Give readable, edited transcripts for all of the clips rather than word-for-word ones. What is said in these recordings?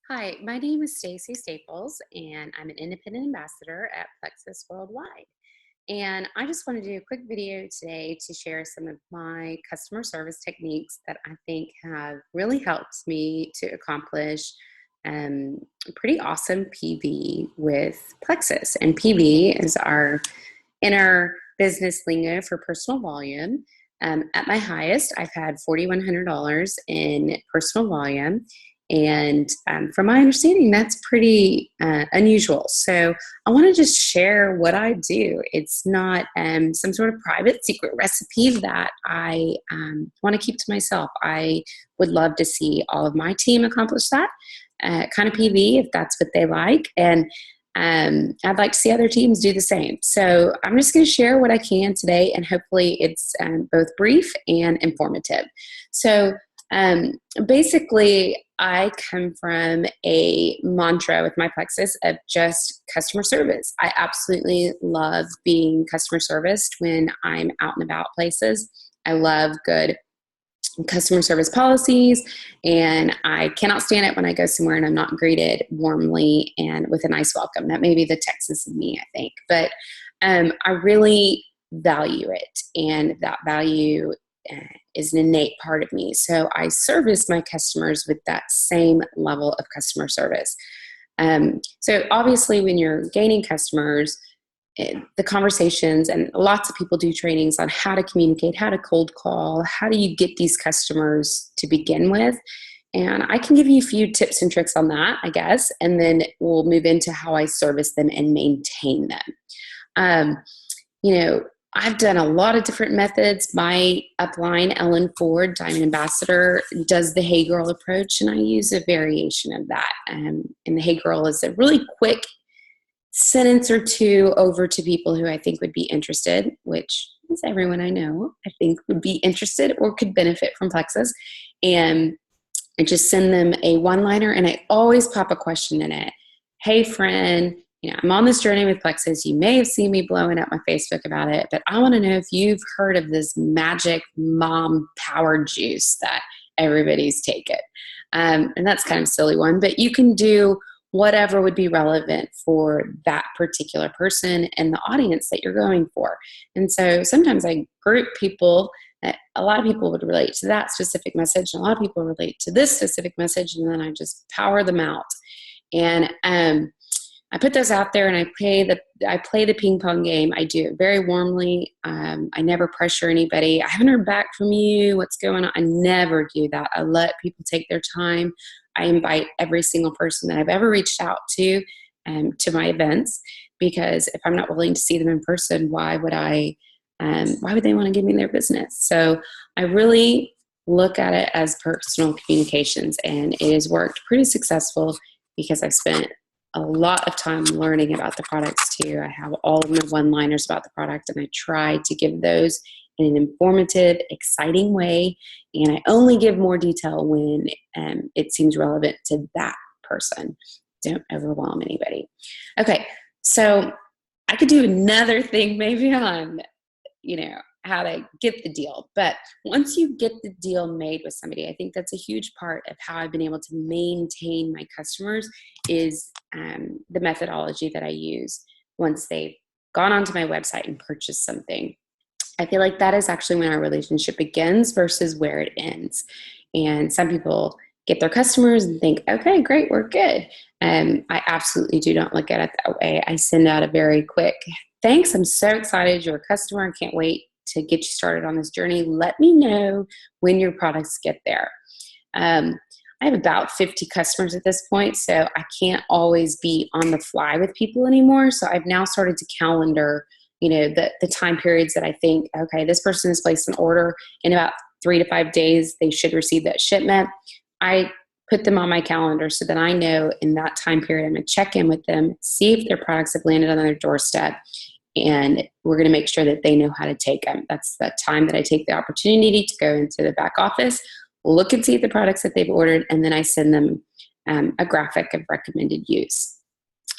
Hi, my name is Stacy Staples, and I'm an independent ambassador at Plexus Worldwide. And I just want to do a quick video today to share some of my customer service techniques that I think have really helped me to accomplish a pretty awesome PV with Plexus. And PV is our inner business lingo for personal volume. At my highest, I've had $4,100 in personal volume. And from my understanding, that's pretty unusual. So I want to just share what I do. It's not some sort of private secret recipe that I want to keep to myself. I would love to see all of my team accomplish that kind of PV if that's what they like. And I'd like to see other teams do the same. So I'm just going to share what I can today, and hopefully it's both brief and informative. So basically, I come from a mantra with my Plexus of just customer service. I absolutely love being customer serviced when I'm out and about places. I love good customer service policies, and I cannot stand it when I go somewhere and I'm not greeted warmly and with a nice welcome. That may be the Texas in me, I think, but I really value it, and that value is an innate part of me. So I service my customers with that same level of customer service. So obviously, when you're gaining customers, the conversations, and lots of people do trainings on how to communicate, how to cold call, how do you get these customers to begin with. And I can give you a few tips and tricks on that, I guess, and then we'll move into how I service them and maintain them. Um, you know, I've done a lot of different methods. My upline, Ellen Ford, Diamond Ambassador, does the Hey Girl approach, and I use a variation of that. And the Hey Girl is a really quick sentence or two over to people who I think would be interested, which is everyone I know, I think would be interested or could benefit from Plexus. And I just send them a one-liner, and I always pop a question in it. Hey, friend, I'm on this journey with Plexus. You may have seen me blowing up my Facebook about it, but I want to know if you've heard of this magic mom power juice that everybody's taken. And that's kind of a silly one, but you can do whatever would be relevant for that particular person and the audience that you're going for. And so sometimes I group people. A lot of people would relate to that specific message, and a lot of people relate to this specific message, and then I just power them out. And I put those out there, and I play the ping pong game. I do it very warmly. I never pressure anybody. I haven't heard back from you. What's going on? I never do that. I let people take their time. I invite every single person that I've ever reached out to my events, because if I'm not willing to see them in person, why would they want to give me their business? So I really look at it as personal communications, and it has worked pretty successful because I spent a lot of time learning about the products too. I have all of my one-liners about the product, and I try to give those in an informative, exciting way. And I only give more detail when it seems relevant to that person. Don't overwhelm anybody. Okay, so I could do another thing maybe on, how to get the deal. But once you get the deal made with somebody, I think that's a huge part of how I've been able to maintain my customers is the methodology that I use once they've gone onto my website and purchased something. I feel like that is actually when our relationship begins versus where it ends. And some people get their customers and think, okay, great, we're good. I absolutely do not look at it that way. I send out a very quick, thanks, I'm so excited you're a customer. I can't wait to get you started on this journey. Let me know when your products get there. I have about 50 customers at this point, so I can't always be on the fly with people anymore. So I've now started to calendar the time periods that I think, okay, this person has placed an order in about 3 to 5 days, they should receive that shipment. I put them on my calendar so that I know in that time period, I'm going to check in with them, see if their products have landed on their doorstep, and we're going to make sure that they know how to take them. That's the time that I take the opportunity to go into the back office, look and see the products that they've ordered, and then I send them a graphic of recommended use.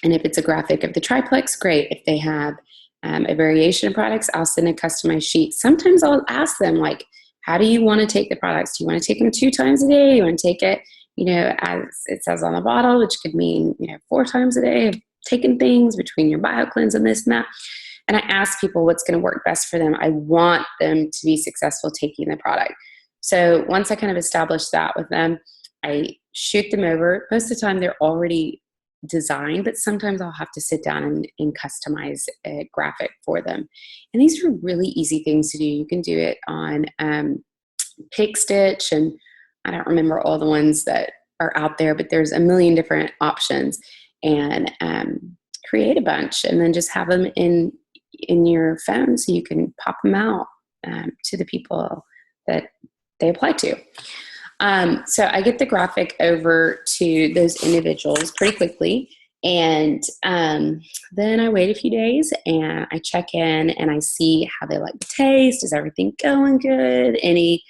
And if it's a graphic of the triplex, great. If they have a variation of products, I'll send a customized sheet. Sometimes I'll ask them, like, how do you want to take the products? Do you want to take them 2 times a day? You want to take it as it says on the bottle, which could mean, 4 times a day of taking things between your BioCleanse and this and that. And I ask people what's going to work best for them. I want them to be successful taking the product. So once I kind of establish that with them, I shoot them over. Most of the time they're already designed, but sometimes I'll have to sit down and customize a graphic for them. And these are really easy things to do. You can do it on Pick Stitch, and I don't remember all the ones that are out there, but there's a million different options. And create a bunch and then just have them in your phone so you can pop them out to the people that they apply to. So I get the graphic over to those individuals pretty quickly. And then I wait a few days and I check in and I see how they like the taste. Is everything going good? Any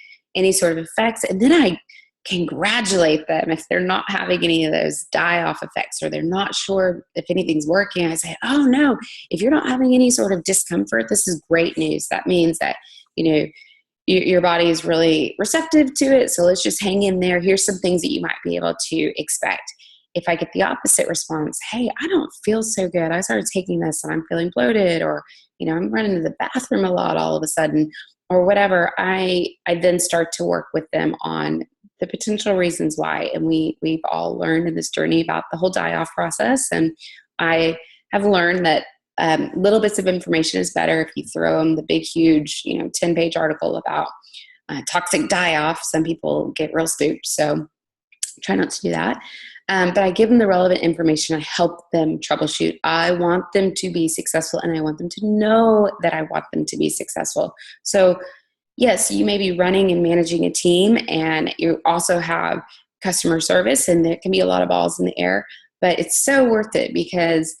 sort of effects? And then I congratulate them if they're not having any of those die-off effects or they're not sure if anything's working. I say, oh no, if you're not having any sort of discomfort, this is great news. That means that, your body is really receptive to it. So let's just hang in there. Here's some things that you might be able to expect. If I get the opposite response, hey, I don't feel so good. I started taking this and I'm feeling bloated, or, I'm running to the bathroom a lot all of a sudden, or whatever, I then start to work with them on the potential reasons why. And we've all learned in this journey about the whole die-off process. And I have learned that little bits of information is better. If you throw them the big, huge, 10-page article about toxic die-off, some people get real spooked. So try not to do that. But I give them the relevant information. I help them troubleshoot. I want them to be successful, and I want them to know that I want them to be successful. So yes, you may be running and managing a team, and you also have customer service, and there can be a lot of balls in the air, but it's so worth it because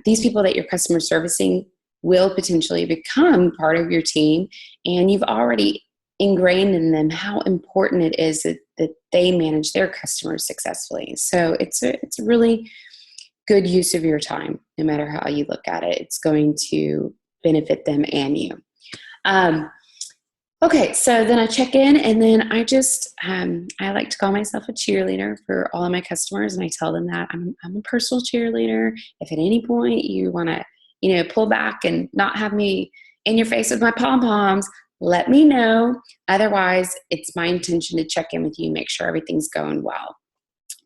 these people that you're customer servicing will potentially become part of your team, and you've already ingrained in them how important it is that they manage their customers successfully. So it's a really good use of your time, no matter how you look at it. It's going to benefit them and you. Okay, so then I check in, and then I just, I like to call myself a cheerleader for all of my customers, and I tell them that I'm a personal cheerleader. If at any point you want to, pull back and not have me in your face with my pom-poms, let me know. Otherwise, it's my intention to check in with you, make sure everything's going well.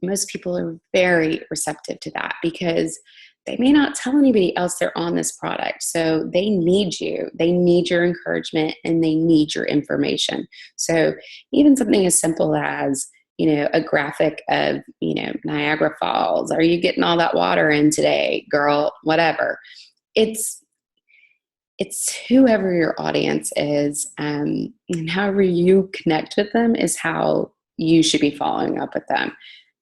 Most people are very receptive to that because they may not tell anybody else they're on this product. So they need you. They need your encouragement, and they need your information. So even something as simple as, a graphic of, Niagara Falls. Are you getting all that water in today, girl? Whatever. It's whoever your audience is, and however you connect with them is how you should be following up with them.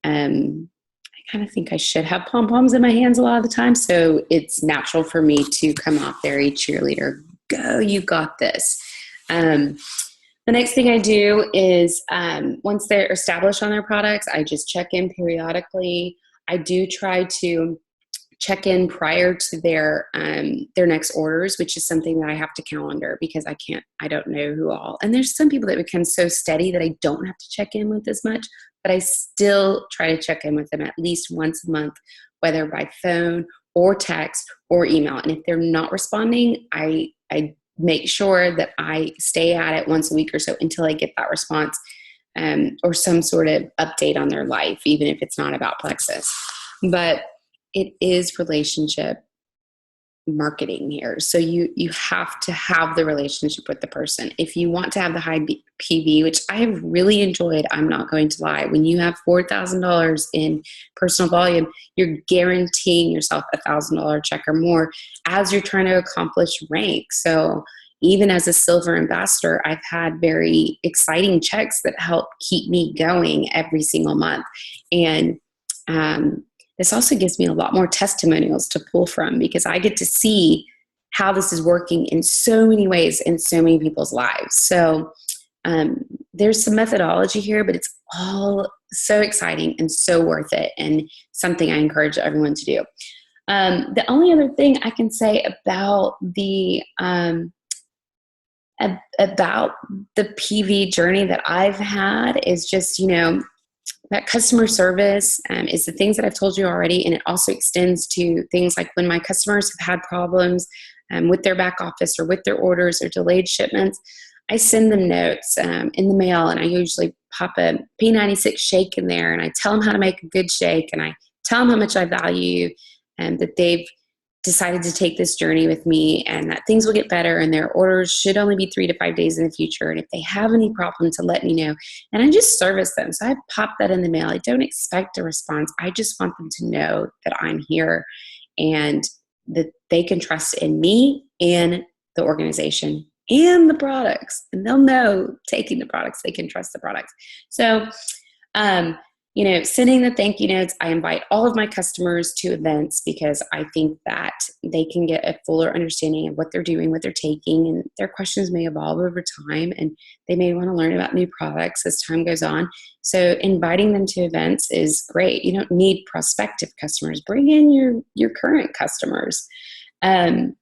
I kind of think I should have pom-poms in my hands a lot of the time, so it's natural for me to come off very cheerleader. Go, you got this. The next thing I do is once they're established on their products, I just check in periodically. I do try to check in prior to their next orders, which is something that I have to calendar because I don't know who all. And there's some people that become so steady that I don't have to check in with as much, but I still try to check in with them at least once a month, whether by phone or text or email. And if they're not responding, I make sure that I stay at it once a week or so until I get that response or some sort of update on their life, even if it's not about Plexus. But it is relationship marketing here. So you have to have the relationship with the person. If you want to have the high PV, which I have really enjoyed, I'm not going to lie, when you have $4,000 in personal volume, you're guaranteeing yourself $1,000 check or more as you're trying to accomplish rank. So even as a silver ambassador, I've had very exciting checks that help keep me going every single month. And this also gives me a lot more testimonials to pull from because I get to see how this is working in so many ways in so many people's lives. So there's some methodology here, but it's all so exciting and so worth it, and something I encourage everyone to do. The only other thing I can say about the PV journey that I've had is just, that customer service is the things that I've told you already, and it also extends to things like when my customers have had problems with their back office or with their orders or delayed shipments. I send them notes in the mail, and I usually pop a P96 shake in there, and I tell them how to make a good shake, and I tell them how much I value and that they've decided to take this journey with me, and that things will get better, and their orders should only be 3 to 5 days in the future. And if they have any problems, to let me know. And I just service them. So I pop that in the mail. I don't expect a response. I just want them to know that I'm here and that they can trust in me and the organization and the products. And they'll know, taking the products, they can trust the products. So, sending the thank you notes, I invite all of my customers to events because I think that they can get a fuller understanding of what they're doing, what they're taking, and their questions may evolve over time, and they may want to learn about new products as time goes on. So inviting them to events is great. You don't need prospective customers. Bring in your current customers. And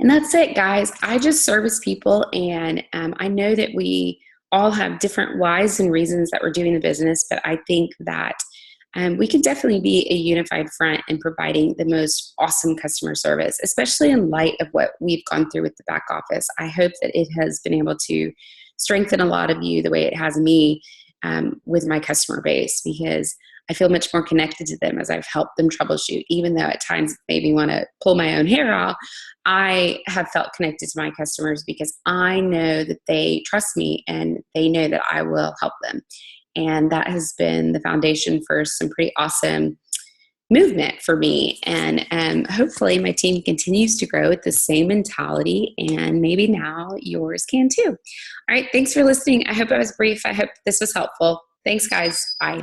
that's it, guys. I just service people, and I know that we all have different whys and reasons that we're doing the business, but I think that we can definitely be a unified front in providing the most awesome customer service, especially in light of what we've gone through with the back office. I hope that it has been able to strengthen a lot of you the way it has me with my customer base, because I feel much more connected to them as I've helped them troubleshoot. Even though at times it made me want to pull my own hair out, I have felt connected to my customers because I know that they trust me and they know that I will help them. And that has been the foundation for some pretty awesome movement for me. And hopefully my team continues to grow with the same mentality, and maybe now yours can too. All right, thanks for listening. I hope I was brief. I hope this was helpful. Thanks, guys. Bye.